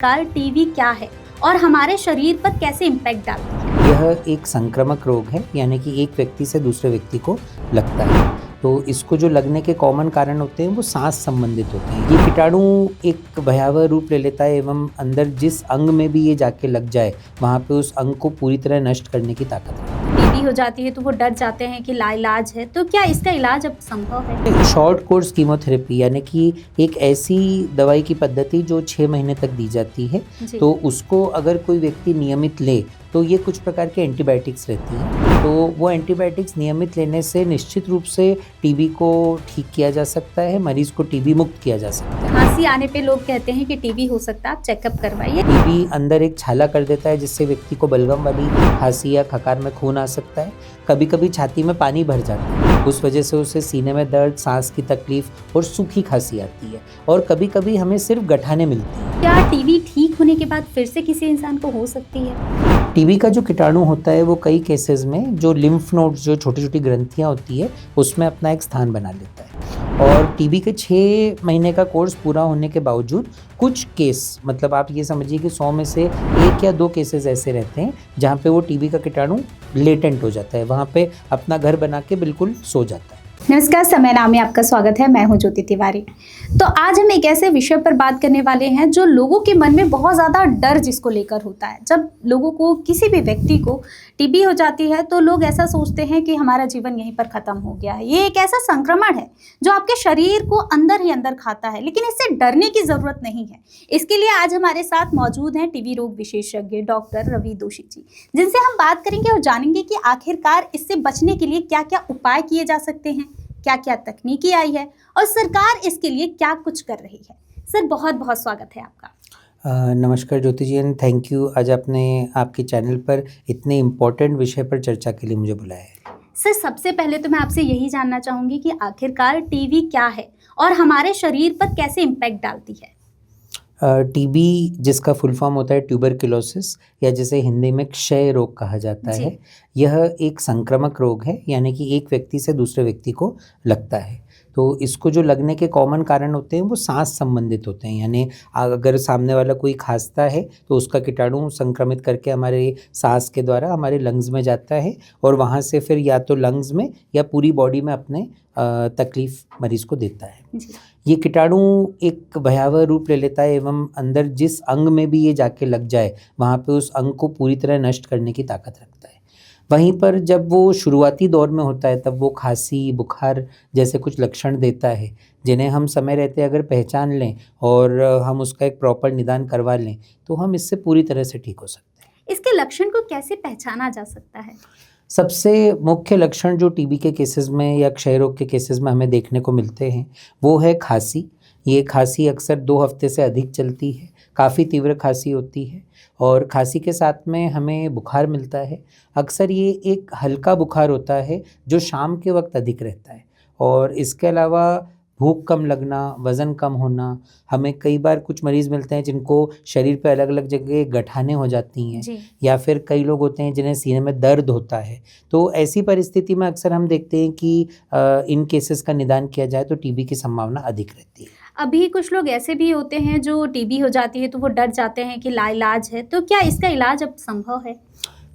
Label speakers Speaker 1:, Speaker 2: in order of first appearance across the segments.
Speaker 1: Car TB क्या है और हमारे शरीर पर कैसे इम्पैक्ट डालती है?
Speaker 2: यह एक संक्रामक रोग है, यानी कि एक व्यक्ति से दूसरे व्यक्ति को लगता है। तो इसको जो लगने के कॉमन कारण होते हैं वो सांस संबंधित होते हैं। ये कीटाणु एक भयावह रूप ले लेता है एवं अंदर जिस अंग में भी ये जाके लग जाए वहाँ पे उस अंग को पूरी तरह नष्ट करने की ताकत है।
Speaker 1: टीबी हो जाती है तो वो डर जाते हैं कि लाइलाज है, तो क्या इसका इलाज अब संभव है?
Speaker 2: शॉर्ट कोर्स कीमोथेरेपी यानी कि एक ऐसी दवाई की पद्धति जो 6 महीने तक दी जाती है। तो उसको अगर कोई व्यक्ति नियमित ले तो ये कुछ प्रकार के एंटीबायोटिक्स रहती हैं। तो वो एंटीबायोटिक्स नियमित लेने से निश्चित रूप से टीबी को ठीक किया जा सकता है, मरीज को टीबी मुक्त किया जा सकता है।
Speaker 1: खांसी आने पे लोग कहते हैं कि टीबी हो सकता है, आप चेकअप करवाइए।
Speaker 2: टीबी अंदर एक छाला कर देता है जिससे व्यक्ति को बलगम वाली खांसी या खकार में खून आ सकता है। कभी कभी छाती में पानी भर जाता है, उस वजह से उसे सीने में दर्द, सांस की तकलीफ और सूखी खांसी आती है। और कभी कभी हमें सिर्फ गठाने मिलती है।
Speaker 1: क्या टीबी ठीक होने के बाद फिर से किसी इंसान को हो सकती है?
Speaker 2: टीबी का जो कीटाणु होता है वो कई केसेस में जो लिम्फ नोड्स, जो छोटी छोटी ग्रंथियां होती है, उसमें अपना एक स्थान बना लेता है। और टीबी के 6 महीने का कोर्स पूरा होने के बावजूद कुछ केस, मतलब आप ये समझिए कि 100 में से 1 या 2 केसेस ऐसे रहते हैं जहाँ पे वो टीबी का कीटाणु लेटेंट हो जाता है, वहाँ पे अपना घर बना के बिल्कुल सो जाता है।
Speaker 1: नमस्कार, समय नाम में आपका स्वागत है। मैं हूं ज्योति तिवारी। तो आज हम एक ऐसे विषय पर बात करने वाले हैं जो लोगों के मन में बहुत ज़्यादा डर जिसको लेकर होता है। जब लोगों को, किसी भी व्यक्ति को टीबी हो जाती है तो लोग ऐसा सोचते हैं कि हमारा जीवन यहीं पर ख़त्म हो गया है। ये एक ऐसा संक्रमण है जो आपके शरीर को अंदर ही अंदर खाता है, लेकिन इससे डरने की ज़रूरत नहीं है। इसके लिए आज हमारे साथ मौजूद हैं टीबी रोग विशेषज्ञ डॉक्टर रवि दोषी जी, जिनसे हम बात करेंगे और जानेंगे कि आखिरकार इससे बचने के लिए क्या क्या उपाय किए जा सकते हैं, क्या क्या तकनीकी आई है और सरकार इसके लिए क्या कुछ कर रही है। सर, बहुत बहुत स्वागत है आपका।
Speaker 2: नमस्कार ज्योति जी, एंड थैंक यू। आज आपने आपके चैनल पर इतने इम्पोर्टेंट विषय पर चर्चा के लिए मुझे बुलाया है।
Speaker 1: सर, सबसे पहले तो मैं आपसे यही जानना चाहूँगी कि आखिरकार टीबी क्या है और हमारे शरीर पर कैसे इम्पैक्ट डालती है?
Speaker 2: टीबी, जिसका फुल फॉर्म होता है ट्यूबरक्लोसिस, या जिसे हिंदी में क्षय रोग कहा जाता है, यह एक संक्रामक रोग है, यानी कि एक व्यक्ति से दूसरे व्यक्ति को लगता है। तो इसको जो लगने के कॉमन कारण होते हैं वो सांस संबंधित होते हैं, यानी अगर सामने वाला कोई खांसता है तो उसका कीटाणु संक्रमित करके हमारे सांस के द्वारा हमारे लंग्स में जाता है और वहाँ से फिर या तो लंग्स में या पूरी बॉडी में अपने तकलीफ मरीज को देता है। ये कीटाणु एक भयावह रूप ले लेता है एवं अंदर जिस अंग में भी ये जाके लग जाए वहाँ पे उस अंग को पूरी तरह नष्ट करने की ताकत रखता है। वहीं पर जब वो शुरुआती दौर में होता है तब वो खांसी, बुखार जैसे कुछ लक्षण देता है, जिन्हें हम समय रहते अगर पहचान लें और हम उसका एक प्रॉपर निदान करवा लें तो हम इससे पूरी तरह से ठीक हो सकते हैं।
Speaker 1: इसके लक्षण को कैसे पहचाना जा सकता है?
Speaker 2: सबसे मुख्य लक्षण जो टीबी के केसेस में या क्षय रोग के केसेस में हमें देखने को मिलते हैं वो है खांसी। ये खांसी अक्सर 2 हफ्ते से अधिक चलती है, काफ़ी तीव्र खांसी होती है और खांसी के साथ में हमें बुखार मिलता है। अक्सर ये एक हल्का बुखार होता है जो शाम के वक्त अधिक रहता है। और इसके अलावा भूख कम लगना, वज़न कम होना, हमें कई बार कुछ मरीज़ मिलते हैं जिनको शरीर पे अलग अलग जगह गठाने हो जाती हैं, या फिर कई लोग होते हैं जिन्हें सीने में दर्द होता है। तो ऐसी परिस्थिति में अक्सर हम देखते हैं कि इन केसेस का निदान किया जाए तो टीबी की संभावना अधिक रहती है।
Speaker 1: अभी कुछ लोग ऐसे भी होते हैं जो टीबी हो जाती है तो वो डर जाते हैं कि लाइलाज है, तो क्या इसका इलाज अब संभव है?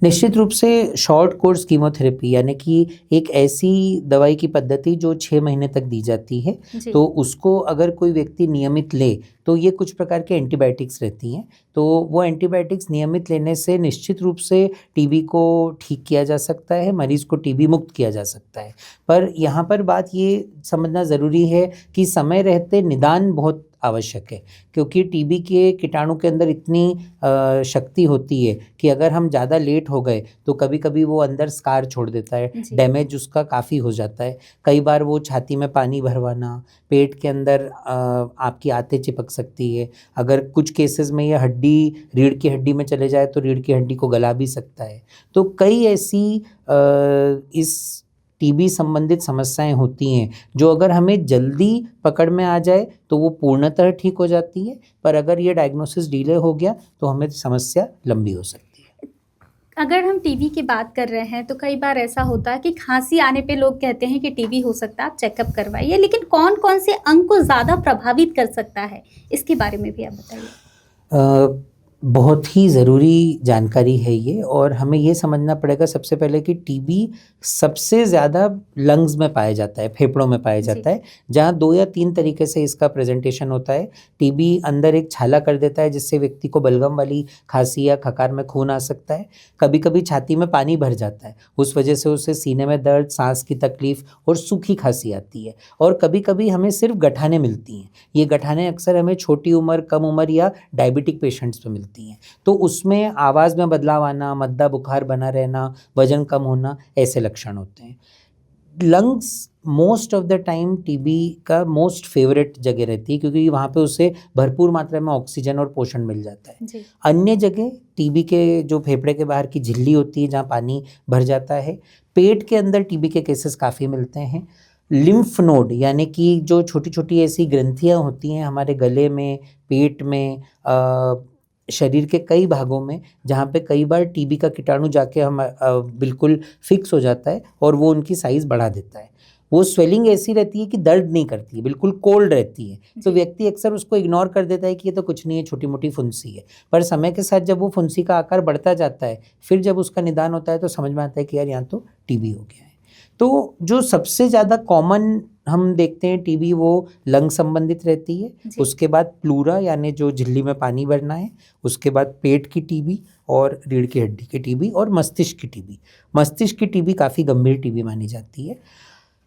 Speaker 2: निश्चित रूप से शॉर्ट कोर्स कीमोथेरेपी यानी कि एक ऐसी दवाई की पद्धति जो 6 महीने तक दी जाती है। तो उसको अगर कोई व्यक्ति नियमित ले तो ये कुछ प्रकार के एंटीबायोटिक्स रहती हैं। तो वो एंटीबायोटिक्स नियमित लेने से निश्चित रूप से टीबी को ठीक किया जा सकता है, मरीज को टीबी मुक्त किया जा सकता है। पर यहाँ पर बात ये समझना ज़रूरी है कि समय रहते निदान बहुत आवश्यक है, क्योंकि टीबी के कीटाणु के अंदर इतनी शक्ति होती है कि अगर हम ज़्यादा लेट हो गए तो कभी कभी वो अंदर स्कार छोड़ देता है, डैमेज उसका काफ़ी हो जाता है। कई बार वो छाती में पानी भरवाना, पेट के अंदर आपकी आंतें चिपक सकती है। अगर कुछ केसेस में ये हड्डी, रीढ़ की हड्डी में चले जाए तो रीढ़ की हड्डी को गला भी सकता है। तो कई ऐसी इस टीबी संबंधित समस्याएं होती हैं जो अगर हमें जल्दी पकड़ में आ जाए तो वो पूर्णतः ठीक हो जाती है, पर अगर ये डायग्नोसिस डिले हो गया तो हमें समस्या लंबी हो सकती है।
Speaker 1: अगर हम टीबी की बात कर रहे हैं तो कई बार ऐसा होता है कि खांसी आने पे लोग कहते हैं कि टीबी हो सकता है, आप चेकअप करवाइए, लेकिन कौन कौन से अंग को ज़्यादा प्रभावित कर सकता है, इसके बारे में भी आप बताइए।
Speaker 2: बहुत ही ज़रूरी जानकारी है ये, और हमें ये समझना पड़ेगा सबसे पहले कि टीबी सबसे ज़्यादा लंग्स में पाया जाता है, फेफड़ों में पाया जाता है, जहाँ 2 या 3 तरीके से इसका प्रेजेंटेशन होता है। टीबी अंदर एक छाला कर देता है जिससे व्यक्ति को बलगम वाली खांसी या खकार में खून आ सकता है। कभी कभी छाती में पानी भर जाता है, उस वजह से उसे सीने में दर्द, सांस की तकलीफ और सूखी खांसी आती है। और कभी कभी हमें सिर्फ गठाने मिलती हैं। ये गठाने अक्सर हमें छोटी उम्र, कम उम्र या डायबिटिक पेशेंट्स में मिलती हैं। तो उसमें आवाज़ में बदलाव आना, मद्दा बुखार बना रहना, वजन कम होना, ऐसे लक्षण होते हैं। Lungs most of the time TB का मोस्ट फेवरेट जगह रहती है, क्योंकि वहाँ पे उसे भरपूर मात्रा में ऑक्सीजन और पोषण मिल जाता है। अन्य जगह टीबी के जो फेफड़े के बाहर की झिल्ली होती है, जहाँ पानी भर जाता है, पेट के अंदर टीबी के केसेस काफ़ी मिलते हैं। लिम्फ नोड यानी कि जो छोटी छोटी ऐसी ग्रंथियाँ होती हैं हमारे गले में, पेट में, शरीर के कई भागों में, जहाँ पे कई बार टीबी का कीटाणु जाके हम बिल्कुल फिक्स हो जाता है और वो उनकी साइज़ बढ़ा देता है। वो स्वेलिंग ऐसी रहती है कि दर्द नहीं करती है, बिल्कुल कोल्ड रहती है। तो व्यक्ति अक्सर उसको इग्नोर कर देता है कि ये तो कुछ नहीं है, छोटी मोटी फुंसी है। पर समय के साथ जब वो फुंसी का आकार बढ़ता जाता है, फिर जब उसका निदान होता है तो समझ में आता है कि यार यहाँ तो टीबी हो गया है। तो जो सबसे ज़्यादा कॉमन हम देखते हैं टीबी, वो लंग संबंधित रहती है। उसके बाद प्लूरा यानी जो झिल्ली में पानी भरना है, उसके बाद पेट की टीबी और रीढ़ की हड्डी की टीबी और मस्तिष्क की टीबी। मस्तिष्क की टीबी काफ़ी गंभीर टीबी मानी जाती है।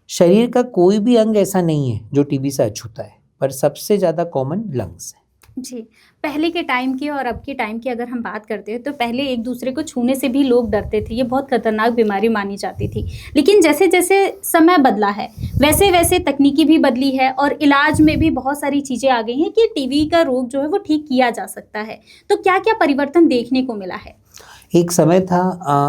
Speaker 2: शरीर का कोई भी अंग ऐसा नहीं है जो टीबी से अछूता है, पर सबसे ज़्यादा कॉमन लंग्स है।
Speaker 1: जी, पहले के टाइम की और अब के टाइम की अगर हम बात करते हैं तो पहले एक दूसरे को छूने से भी लोग डरते थे, ये बहुत खतरनाक बीमारी मानी जाती थी। लेकिन जैसे जैसे समय बदला है, वैसे वैसे तकनीकी भी बदली है और इलाज में भी बहुत सारी चीज़ें आ गई हैं कि टीबी का रोग जो है वो ठीक किया जा सकता है। तो क्या क्या परिवर्तन देखने को मिला है?
Speaker 2: एक समय था,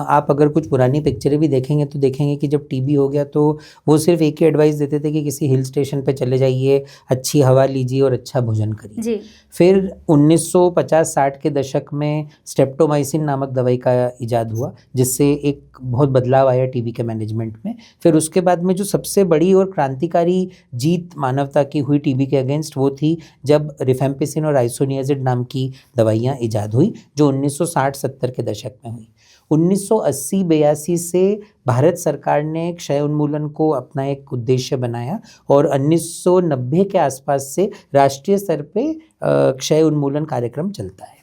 Speaker 2: आप अगर कुछ पुरानी पिक्चरें भी देखेंगे तो देखेंगे कि जब टीबी हो गया तो वो सिर्फ एक ही एडवाइस देते थे कि किसी हिल स्टेशन पे चले जाइए, अच्छी हवा लीजिए और अच्छा भोजन करिए। फिर 1950-60 के दशक में स्ट्रेप्टोमाइसिन नामक दवाई का इजाद हुआ, जिससे एक बहुत बदलाव आया टीबी के मैनेजमेंट में। फिर उसके बाद में जो सबसे बड़ी और क्रांतिकारी जीत मानवता की हुई टीबी के अगेंस्ट, वो थी जब रिफेम्पिसिन और आइसोनियाजिड नाम की दवाइयाँ इजाद हुई, जो 1960-70 के दशक में हुई। 1980-82 से भारत सरकार ने क्षय उन्मूलन को अपना एक उद्देश्य बनाया और 1990 के आसपास से राष्ट्रीय स्तर पे क्षय उन्मूलन कार्यक्रम चलता है।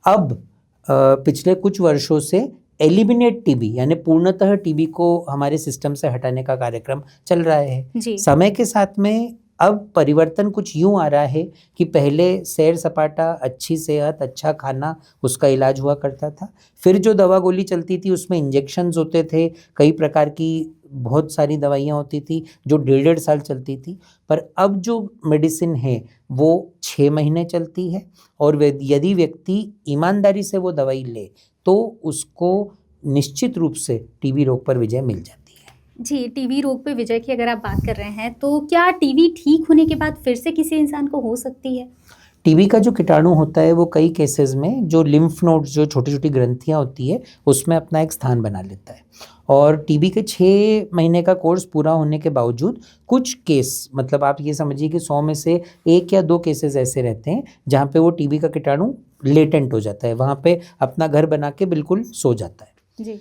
Speaker 2: अब पिछले कुछ वर्षों से एलिमिनेट टीबी यानी पूर्णतः टीबी को हमारे सिस्टम से हटाने का कार्यक्रम चल रहा है। समय के साथ में अब परिवर्तन कुछ यूँ आ रहा है कि पहले सैर सपाटा, अच्छी सेहत, अच्छा खाना, उसका इलाज हुआ करता था। फिर जो दवा गोली चलती थी उसमें इंजेक्शन्स होते थे, कई प्रकार की बहुत सारी दवाइयाँ होती थी जो 1.5 साल चलती थी। पर अब जो मेडिसिन है वो 6 महीने चलती है, और यदि व्यक्ति ईमानदारी से वो दवाई ले तो उसको निश्चित रूप से टीबी रोग पर विजय मिल जाती है।
Speaker 1: जी, टीबी रोग पे विजय की अगर आप बात कर रहे हैं तो क्या टीबी ठीक होने के बाद फिर से किसी इंसान को हो सकती है?
Speaker 2: टीबी का जो कीटाणु होता है वो कई केसेस में जो लिम्फ नोड्स, जो छोटी छोटी ग्रंथियाँ होती है, उसमें अपना एक स्थान बना लेता है। और टीबी के 6 महीने का कोर्स पूरा होने के बावजूद कुछ केस, मतलब आप ये समझिए कि 100 में से 1 या 2 केसेस ऐसे रहते हैं जहाँ पे वो टीबी का कीटाणु लेटेंट हो जाता है, वहाँ पे अपना घर बना के बिल्कुल सो जाता है।
Speaker 1: जी।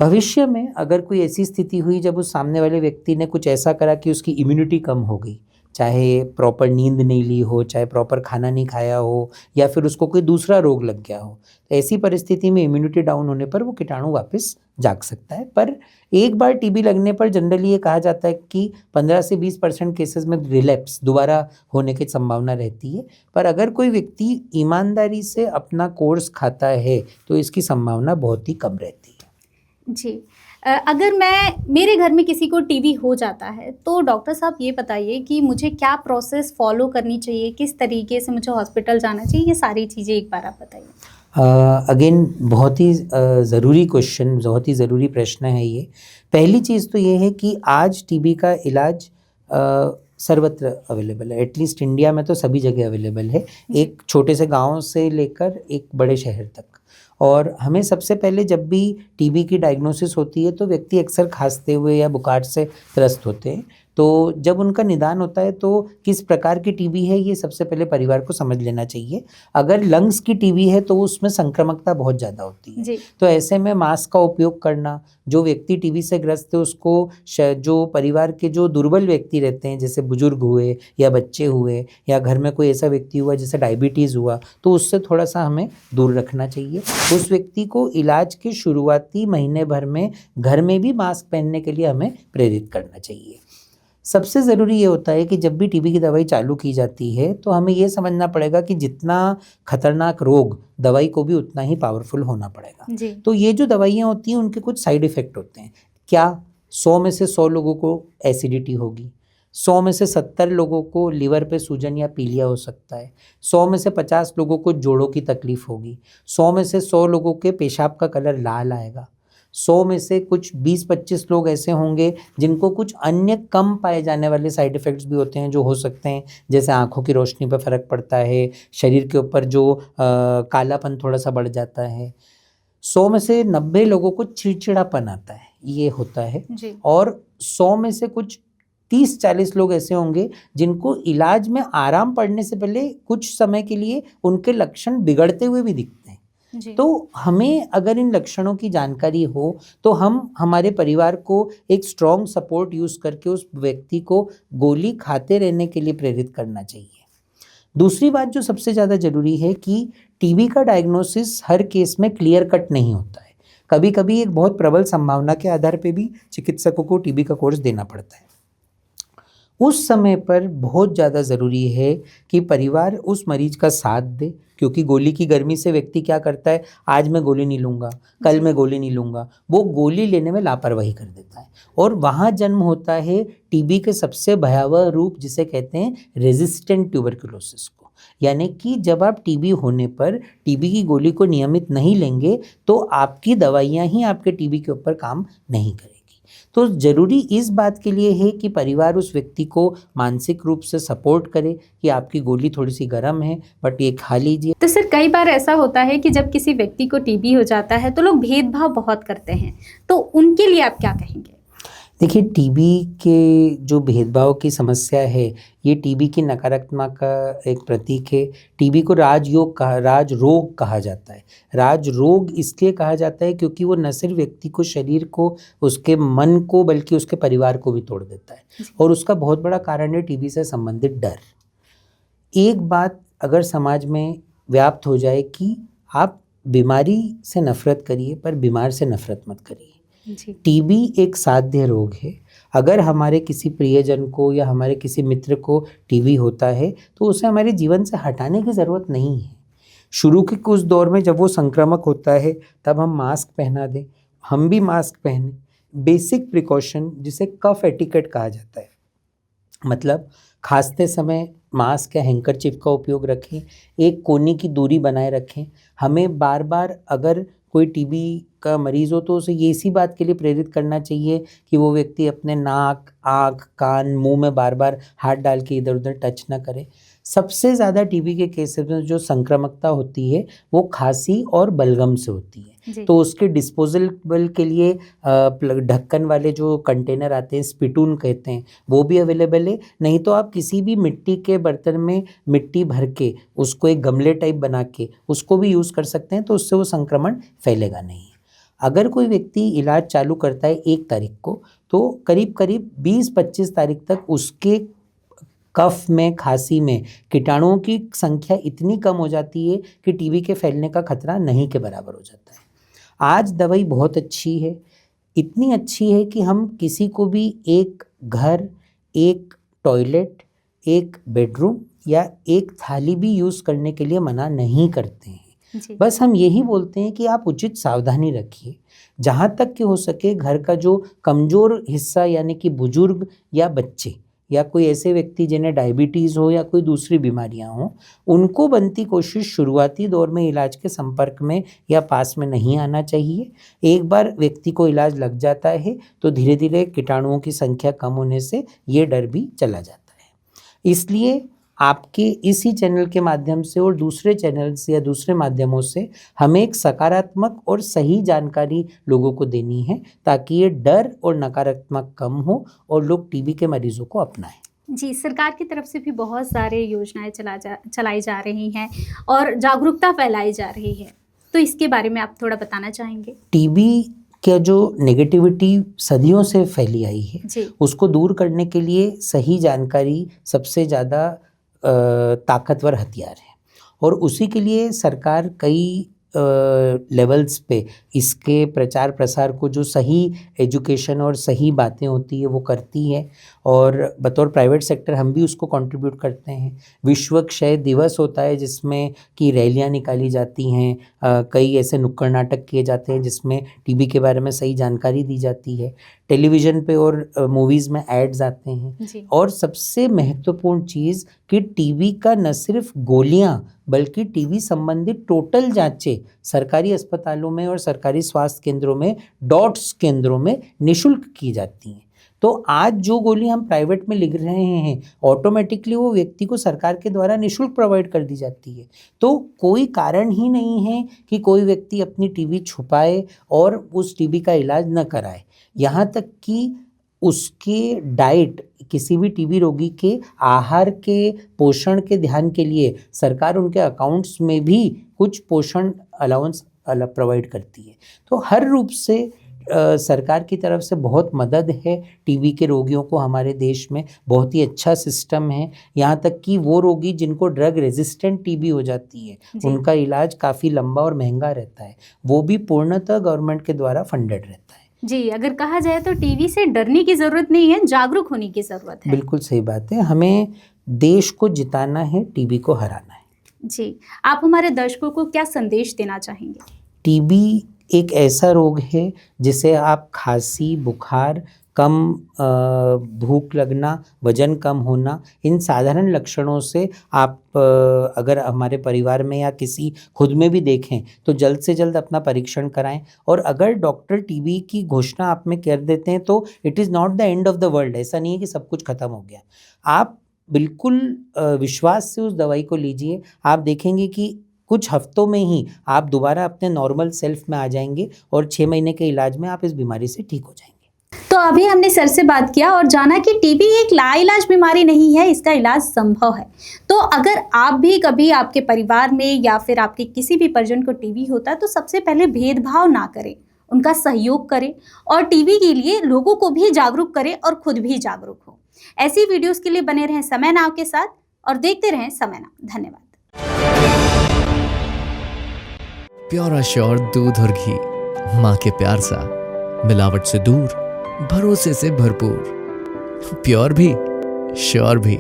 Speaker 2: भविष्य में अगर कोई ऐसी स्थिति हुई जब उस सामने वाले व्यक्ति ने कुछ ऐसा करा कि उसकी इम्यूनिटी कम हो गई, चाहे प्रॉपर नींद नहीं ली हो, चाहे प्रॉपर खाना नहीं खाया हो, या फिर उसको कोई दूसरा रोग लग गया हो, तो ऐसी परिस्थिति में इम्यूनिटी डाउन होने पर वो कीटाणु वापस जाग सकता है। पर एक बार टीबी लगने पर जनरली ये कहा जाता है कि 15 से 20% केसेस में रिलैप्स, दोबारा होने की संभावना रहती है। पर अगर कोई व्यक्ति ईमानदारी से अपना कोर्स खाता है तो इसकी संभावना बहुत ही कम रहती है।
Speaker 1: जी, अगर मेरे घर में किसी को टीबी हो जाता है तो डॉक्टर साहब ये बताइए कि मुझे क्या प्रोसेस फॉलो करनी चाहिए, किस तरीके से मुझे हॉस्पिटल जाना चाहिए, ये सारी चीज़ें एक बार आप बताइए।
Speaker 2: अगेन बहुत ही ज़रूरी क्वेश्चन, बहुत ही ज़रूरी प्रश्न है ये। पहली चीज़ तो ये है कि आज टीबी का इलाज सर्वत्र अवेलेबल है, एटलीस्ट इंडिया में तो सभी जगह अवेलेबल है, एक छोटे से गांव से लेकर एक बड़े शहर तक। और हमें सबसे पहले जब भी टीबी की डायग्नोसिस होती है तो व्यक्ति अक्सर खांसते हुए या बुखार से त्रस्त होते हैं, तो जब उनका निदान होता है तो किस प्रकार की टीबी है ये सबसे पहले परिवार को समझ लेना चाहिए। अगर लंग्स की टीबी है तो उसमें संक्रामकता बहुत ज़्यादा होती है, तो ऐसे में मास्क का उपयोग करना, जो व्यक्ति टीबी से ग्रस्त है उसको जो परिवार के जो दुर्बल व्यक्ति रहते हैं जैसे बुजुर्ग हुए या बच्चे हुए या घर में कोई ऐसा व्यक्ति हुआ जैसे डायबिटीज़ हुआ, तो उससे थोड़ा सा हमें दूर रखना चाहिए। उस व्यक्ति को इलाज के शुरुआती महीने भर में घर में भी मास्क पहनने के लिए हमें प्रेरित करना चाहिए। सबसे ज़रूरी ये होता है कि जब भी टीबी की दवाई चालू की जाती है तो हमें ये समझना पड़ेगा कि जितना खतरनाक रोग दवाई को भी उतना ही पावरफुल होना पड़ेगा। तो ये जो दवाइयाँ होती हैं उनके कुछ साइड इफ़ेक्ट होते हैं। क्या 100 में से 100 लोगों को एसिडिटी होगी, 100 में से 70 लोगों को लिवर पे सूजन या पीलिया हो सकता है, 100 में से 50 लोगों को जोड़ों की तकलीफ होगी, 100 में से 100 लोगों के पेशाब का कलर लाल आएगा, 100 में से कुछ 20-25 लोग ऐसे होंगे जिनको कुछ अन्य कम पाए जाने वाले साइड इफ़ेक्ट्स भी होते हैं जो हो सकते हैं, जैसे आँखों की रोशनी पर फ़र्क पड़ता है, शरीर के ऊपर जो कालापन थोड़ा सा बढ़ जाता है। 100 में से 90 लोगों को चिड़चिड़ापन आता है, ये होता है। और 100 में से कुछ 30-40 लोग ऐसे होंगे जिनको इलाज में आराम पड़ने से पहले कुछ समय के लिए उनके लक्षण बिगड़ते हुए भी दिखते हैं। तो हमें अगर इन लक्षणों की जानकारी हो तो हम हमारे परिवार को एक स्ट्रॉन्ग सपोर्ट यूज़ करके उस व्यक्ति को गोली खाते रहने के लिए प्रेरित करना चाहिए। दूसरी बात जो सबसे ज़्यादा ज़रूरी है कि टीबी का डायग्नोसिस हर केस में क्लियर कट नहीं होता है। कभी कभी एक बहुत प्रबल संभावना के आधार पे भी चिकित्सकों को टीबी का कोर्स देना पड़ता है। उस समय पर बहुत ज़्यादा ज़रूरी है कि परिवार उस मरीज का साथ दे, क्योंकि गोली की गर्मी से व्यक्ति क्या करता है, आज मैं गोली नहीं लूँगा, कल मैं गोली नहीं लूँगा, वो गोली लेने में लापरवाही कर देता है और वहाँ जन्म होता है टीबी के सबसे भयावह रूप जिसे कहते हैं रेजिस्टेंट ट्यूबरकुलोसिस को। यानी कि जब आप टीबी होने पर टीबी की गोली को नियमित नहीं लेंगे तो आपकी दवाइयाँ ही आपके टीबी के ऊपर काम नहीं करेंगी। तो ज़रूरी इस बात के लिए है कि परिवार उस व्यक्ति को मानसिक रूप से सपोर्ट करे कि आपकी गोली थोड़ी सी गर्म है बट ये खा लीजिए।
Speaker 1: तो सर कई बार ऐसा होता है कि जब किसी व्यक्ति को टीबी हो जाता है तो लोग भेदभाव बहुत करते हैं, तो उनके लिए आप क्या कहेंगे?
Speaker 2: देखिए, टीबी के जो भेदभाव की समस्या है ये टीबी की नकारात्मक का एक प्रतीक है। टीबी को राजरोग कहा जाता है। राजरोग इसलिए कहा जाता है क्योंकि वो न सिर्फ व्यक्ति को, शरीर को, उसके मन को, बल्कि उसके परिवार को भी तोड़ देता है और उसका बहुत बड़ा कारण है टीबी से संबंधित डर। एक बात अगर समाज में व्याप्त हो जाए कि आप बीमारी से नफरत करिए पर बीमार से नफरत मत करिए। टीबी एक साध्य रोग है। अगर हमारे किसी प्रियजन को या हमारे किसी मित्र को टीबी होता है तो उसे हमारे जीवन से हटाने की ज़रूरत नहीं है। शुरू के कुछ दौर में जब वो संक्रामक होता है तब हम मास्क पहना दें, हम भी मास्क पहने। बेसिक प्रिकॉशन जिसे कफ एटिकेट कहा जाता है, मतलब खांसते समय मास्क या हैंकरचिप का उपयोग रखें, एक कोने की दूरी बनाए रखें। हमें बार बार अगर कोई टीबी का मरीज़ हो तो उसे ये इसी बात के लिए प्रेरित करना चाहिए कि वो व्यक्ति अपने नाक, आँख, कान, मुंह में बार बार हाथ डाल के इधर उधर टच ना करे। सबसे ज़्यादा टीबी के केसेस में जो संक्रामकता होती है वो खांसी और बलगम से होती है, तो उसके डिस्पोजेबल के लिए ढक्कन वाले जो कंटेनर आते हैं, स्पिटून कहते हैं, वो भी अवेलेबल है। नहीं तो आप किसी भी मिट्टी के बर्तन में मिट्टी भर के उसको एक गमले टाइप बना के उसको भी यूज़ कर सकते हैं, तो उससे वो संक्रमण फैलेगा नहीं। अगर कोई व्यक्ति इलाज चालू करता है 1 तारीख को तो करीब 20-25 तारीख तक उसके कफ में, खांसी में कीटाणुओं की संख्या इतनी कम हो जाती है कि टीबी के फैलने का खतरा नहीं के बराबर हो जाता है। आज दवाई बहुत अच्छी है, इतनी अच्छी है कि हम किसी को भी एक घर, एक टॉयलेट, एक बेडरूम या एक थाली भी यूज़ करने के लिए मना नहीं करते हैं। बस हम यही बोलते हैं कि आप उचित सावधानी रखिए। जहाँ तक कि हो सके घर का जो कमज़ोर हिस्सा यानी कि बुजुर्ग या बच्चे या कोई ऐसे व्यक्ति जिन्हें डायबिटीज़ हो या कोई दूसरी बीमारियां हों, उनको बनती कोशिश शुरुआती दौर में इलाज के संपर्क में या पास में नहीं आना चाहिए। एक बार व्यक्ति को इलाज लग जाता है तो धीरे धीरे कीटाणुओं की संख्या कम होने से ये डर भी चला जाता है। इसलिए आपके इसी चैनल के माध्यम से और दूसरे चैनल से या दूसरे माध्यमों से हमें एक सकारात्मक और सही जानकारी लोगों को देनी है, ताकि ये डर और नकारात्मक कम हो और लोग टीबी के मरीजों को अपनाएं।
Speaker 1: जी, सरकार की तरफ से भी बहुत सारे योजनाएं चलाई जा रही हैं और जागरूकता फैलाई जा रही है, तो इसके बारे में आप थोड़ा बताना चाहेंगे?
Speaker 2: टीबी का जो नेगेटिविटी सदियों से फैली आई है,
Speaker 1: जी,
Speaker 2: उसको दूर करने के लिए सही जानकारी सबसे ज़्यादा ताकतवर हथियार है, और उसी के लिए सरकार कई लेवल्स पे इसके प्रचार प्रसार को, जो सही एजुकेशन और सही बातें होती है वो करती है, और बतौर प्राइवेट सेक्टर हम भी उसको कंट्रीब्यूट करते हैं। विश्व क्षय दिवस होता है जिसमें कि रैलियां निकाली जाती हैं, कई ऐसे नुक्कड़ नाटक किए जाते हैं जिसमें टीबी के बारे में सही जानकारी दी जाती है, टेलीविज़न पे और मूवीज़ में एड्स आते हैं।
Speaker 1: जी,
Speaker 2: और सबसे महत्वपूर्ण चीज़ कि टीबी का न सिर्फ गोलियां बल्कि टीबी संबंधित टोटल जांचें सरकारी अस्पतालों में और सरकारी स्वास्थ्य केंद्रों में, डॉट्स केंद्रों में निःशुल्क की जाती हैं। तो आज जो गोली हम प्राइवेट में लिख रहे हैं, ऑटोमेटिकली वो व्यक्ति को सरकार के द्वारा निःशुल्क प्रोवाइड कर दी जाती है। तो कोई कारण ही नहीं है कि कोई व्यक्ति अपनी टीबी छुपाए और उस टीबी का इलाज न कराए। यहाँ तक कि उसके डाइट, किसी भी टीबी रोगी के आहार के पोषण के ध्यान के लिए सरकार उनके अकाउंट्स में भी कुछ पोषण अलाउंस प्रोवाइड करती है। तो हर रूप से सरकार की तरफ से बहुत मदद है टीबी के रोगियों को। हमारे देश में बहुत ही अच्छा सिस्टम है, यहाँ तक कि वो रोगी जिनको ड्रग रेजिस्टेंट टीबी हो जाती है, उनका इलाज काफ़ी लंबा और महंगा रहता है, वो भी पूर्णतः गवर्नमेंट के द्वारा फंडेड रहता है।
Speaker 1: जी, अगर कहा जाए तो टीबी से डरने की ज़रूरत नहीं है, जागरूक होने की ज़रूरत है।
Speaker 2: बिल्कुल सही बात है, हमें देश को जिताना है, टीबी को हराना है।
Speaker 1: जी, आप हमारे दर्शकों को क्या संदेश देना चाहेंगे?
Speaker 2: टीबी एक ऐसा रोग है जिसे आप खांसी, बुखार, कम भूख लगना, वजन कम होना, इन साधारण लक्षणों से आप अगर हमारे परिवार में या किसी खुद में भी देखें तो जल्द से जल्द अपना परीक्षण कराएं। और अगर डॉक्टर टीबी की घोषणा आप में कर देते हैं तो it is not the end of the world. ऐसा नहीं है कि सब कुछ खत्म हो गया। आप बिल्कुल विश्वास से उस दवाई को लीजिए, आप देखेंगे कि कुछ हफ्तों में ही आप दोबारा अपने नॉर्मल सेल्फ में आ जाएंगे और 6 महीने के इलाज में आप इस बीमारी से ठीक हो जाएंगे।
Speaker 1: तो अभी हमने सर से बात किया और जाना कि टीबी एक लाइलाज बीमारी नहीं है, इसका इलाज संभव है। तो अगर आप भी कभी आपके परिवार में या फिर आपके किसी भी परिजन को टीबी होता है तो सबसे पहले भेदभाव ना करें, उनका सहयोग करें और टीबी के लिए लोगों को भी जागरूक करें और खुद भी जागरूक हो। ऐसी वीडियोस के लिए बने रहें समय नाव के साथ और देखते रहें समय नाव। धन्यवाद।
Speaker 3: प्योर श्योर दूध और घी, माँ के प्यार सा, मिलावट से दूर, भरोसे से भरपूर, प्योर भी श्योर भी।